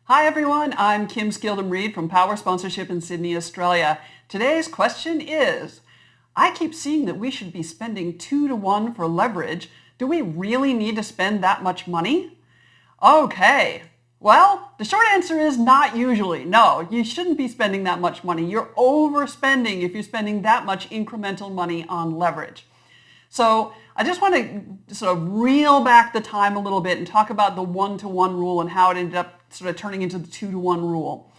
Hi everyone, I'm Kim Skildum-Reid from Power Sponsorship in Sydney, Australia. Today's question is, I keep seeing that we should be spending 2 to 1 for leverage. Do we really need to spend that much money? Okay, well, the short answer is not usually. No, you shouldn't be spending that much money. You're overspending if you're spending that much incremental money on leverage. So I just want to sort of reel back the time a little bit and talk about the 1-to-1 rule and how it ended up sort of turning into the 2-to-1 rule.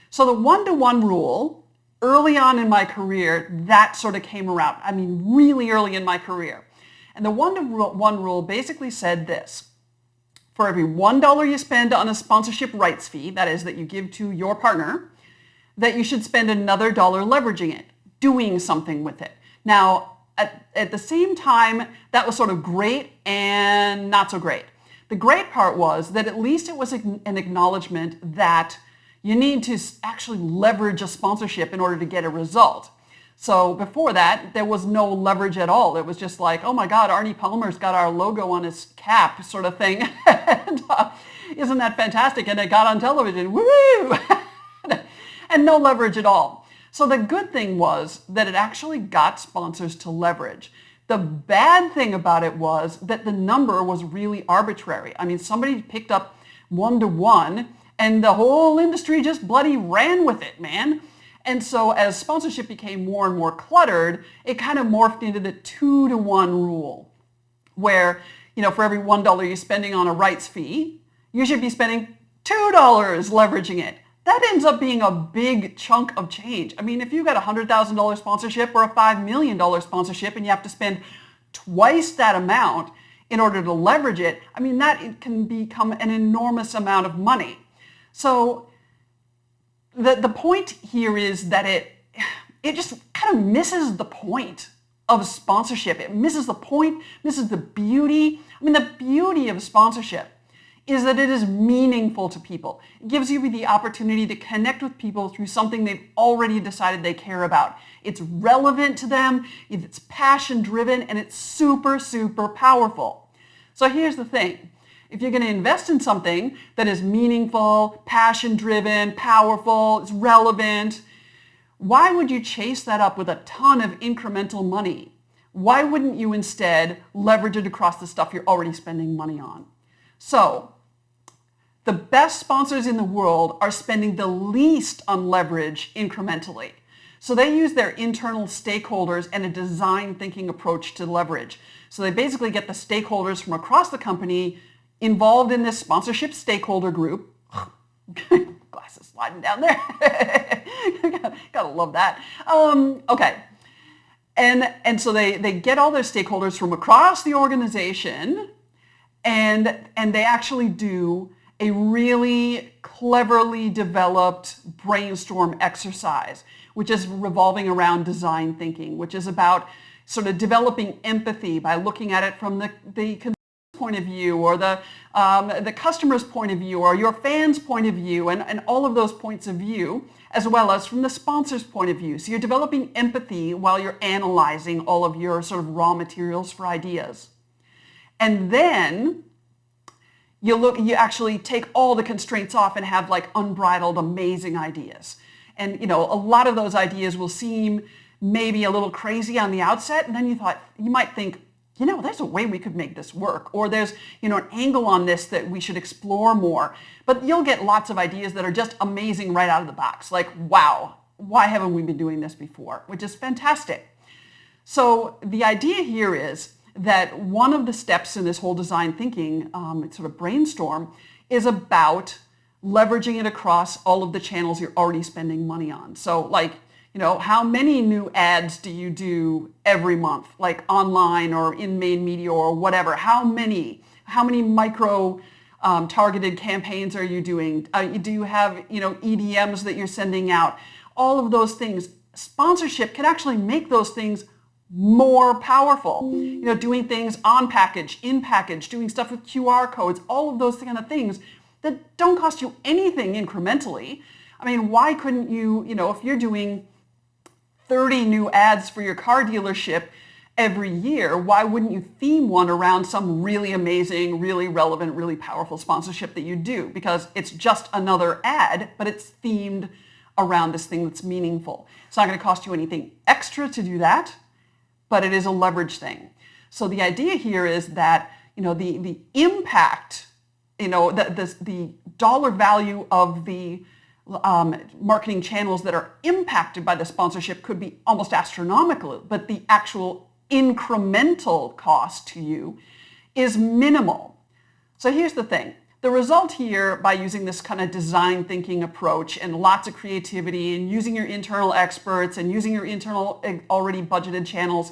So the 1-to-1 rule, early on in my career, that sort of came around. I mean, really early in my career. And the 1-to-1 rule basically said this. For every $1 you spend on a sponsorship rights fee, that is, that you give to your partner, that you should spend another dollar leveraging it, doing something with it. Now, at the same time, that was sort of great and not so great. The great part was that at least it was an acknowledgement that you need to actually leverage a sponsorship in order to get a result. So before that, there was no leverage at all. It was just like, oh my God, Arnie Palmer's got our logo on his cap sort of thing. And, isn't that fantastic? And it got on television, woo! And no leverage at all. So the good thing was that it actually got sponsors to leverage. The bad thing about it was that the number was really arbitrary. I mean, somebody picked up 1-to-1 and the whole industry just bloody ran with it, man. And so as sponsorship became more and more cluttered, it kind of morphed into the 2-to-1 rule, where, for every $1 you're spending on a rights fee, you should be spending $2 leveraging it. That ends up being a big chunk of change. I mean, if you got a $100,000 sponsorship or a $5 million sponsorship and you have to spend twice that amount in order to leverage it, I mean, it can become an enormous amount of money. So the point here is that it just kind of misses the point of sponsorship. It misses the point, misses the beauty. I mean, the beauty of sponsorship is that it is meaningful to people. It gives you the opportunity to connect with people through something they've already decided they care about. It's relevant to them, it's passion-driven, and it's super, super powerful. So here's the thing. If you're going to invest in something that is meaningful, passion-driven, powerful, it's relevant, why would you chase that up with a ton of incremental money? Why wouldn't you instead leverage it across the stuff you're already spending money on? So, the best sponsors in the world are spending the least on leverage incrementally. So they use their internal stakeholders and a design thinking approach to leverage. So they basically get the stakeholders from across the company involved in this sponsorship stakeholder group. Glasses sliding down there. Gotta love that. Okay. And so they get all their stakeholders from across the organization, and they actually do a really cleverly developed brainstorm exercise, which is revolving around design thinking, which is about sort of developing empathy by looking at it from the consumer's point of view, or the customer's point of view, or your fans' point of view, and all of those points of view, as well as from the sponsor's point of view. So you're developing empathy while you're analyzing all of your sort of raw materials for ideas. And then you actually take all the constraints off and have like unbridled, amazing ideas. And a lot of those ideas will seem maybe a little crazy on the outset, and then you might think, there's a way we could make this work, or there's an angle on this that we should explore more. But you'll get lots of ideas that are just amazing right out of the box. Like, wow, why haven't we been doing this before? Which is fantastic. So the idea here is that one of the steps in this whole design thinking, sort of brainstorm, is about leveraging it across all of the channels you're already spending money on. So like, how many new ads do you do every month, like online or in main media or whatever? How many micro targeted campaigns are you doing? Do you have, EDMs that you're sending out? All of those things. Sponsorship can actually make those things more powerful. Doing things on package, in package, doing stuff with QR codes, all of those kind of things that don't cost you anything incrementally. I mean, why couldn't you, if you're doing 30 new ads for your car dealership every year, why wouldn't you theme one around some really amazing, really relevant, really powerful sponsorship that you do? Because it's just another ad, but it's themed around this thing that's meaningful. It's not going to cost you anything extra to do that, but it is a leverage thing. So the idea here is that, the impact, the dollar value of the marketing channels that are impacted by the sponsorship could be almost astronomical, but the actual incremental cost to you is minimal. So here's the thing. The result here, by using this kind of design thinking approach and lots of creativity and using your internal experts and using your internal already budgeted channels,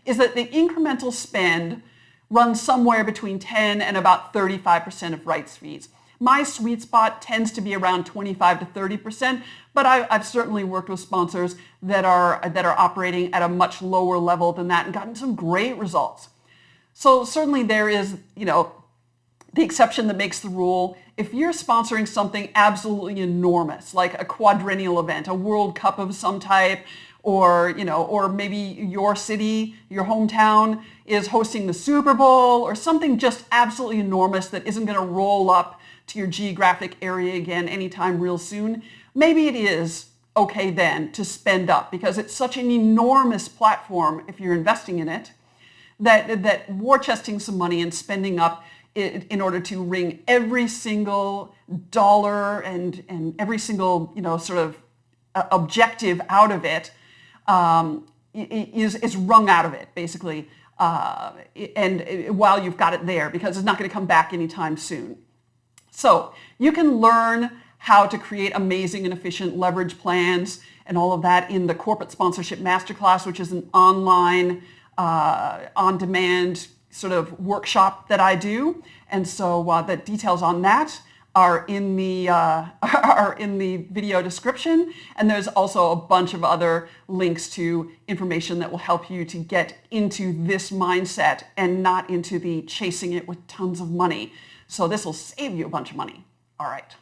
is that the incremental spend runs somewhere between 10 and about 35% of rights fees. My sweet spot tends to be around 25 to 30%, but I've certainly worked with sponsors that are operating at a much lower level than that and gotten some great results. So certainly there is, the exception that makes the rule. If you're sponsoring something absolutely enormous, like a quadrennial event, a World Cup of some type, or maybe your city, your hometown is hosting the Super Bowl, or something just absolutely enormous that isn't going to roll up to your geographic area again anytime real soon, maybe it is okay then to spend up, because it's such an enormous platform if you're investing in it, that war chesting some money and spending up in order to wring every single dollar and every single sort of objective out of it is wrung out of it, basically, and while you've got it there, because it's not going to come back anytime soon. So you can learn how to create amazing and efficient leverage plans and all of that in the Corporate Sponsorship Masterclass, which is an online, on-demand sort of workshop that I do. And so the details on that are in the video description. And there's also a bunch of other links to information that will help you to get into this mindset and not into the chasing it with tons of money. So this will save you a bunch of money. All right.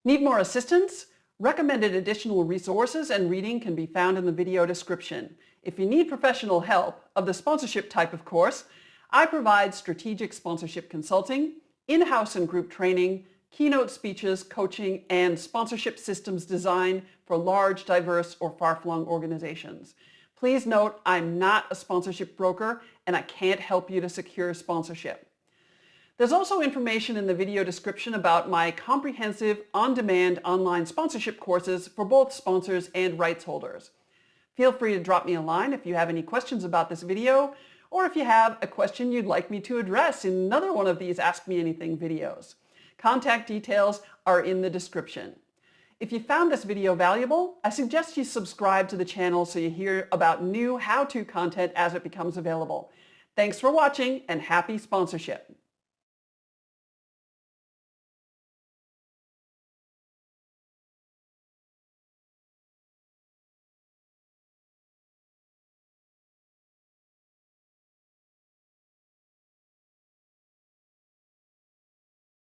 Need more assistance? Recommended additional resources and reading can be found in the video description. If you need professional help of the sponsorship type of course, I provide strategic sponsorship consulting, in-house and group training, keynote speeches, coaching, and sponsorship systems design for large, diverse, or far-flung organizations. Please note, I'm not a sponsorship broker, and I can't help you to secure sponsorship. There's also information in the video description about my comprehensive, on-demand online sponsorship courses for both sponsors and rights holders. Feel free to drop me a line if you have any questions about this video, or if you have a question you'd like me to address in another one of these Ask Me Anything videos. Contact details are in the description. If you found this video valuable, I suggest you subscribe to the channel so you hear about new how-to content as it becomes available. Thanks for watching, and happy sponsorship.